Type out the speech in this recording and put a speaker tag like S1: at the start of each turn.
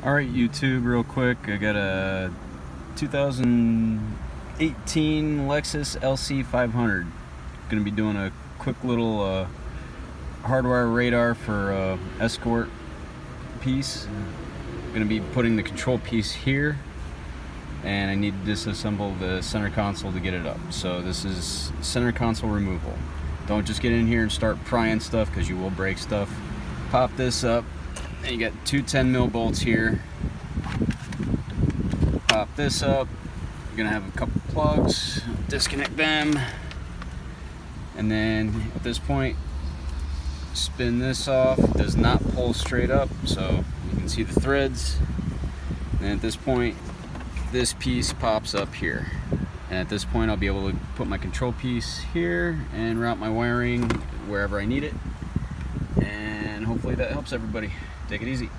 S1: Alright YouTube, real quick, I got a 2018 Lexus lc500. Gonna be doing a quick little hardwire radar for escort piece. Gonna be putting the control piece here, and I need to disassemble the center console to get it up. So this is center console removal. Don't just get in here and start prying stuff, because you will break stuff. Pop this up, and you got two 10mm bolts here. Pop this up. You're gonna have a couple plugs. Disconnect them, and then at this point, spin this off. It does not pull straight up, so you can see the threads. And at this point, this piece pops up here. And at this point, I'll be able to put my control piece here and route my wiring wherever I need it. And hopefully that helps everybody. Take it easy.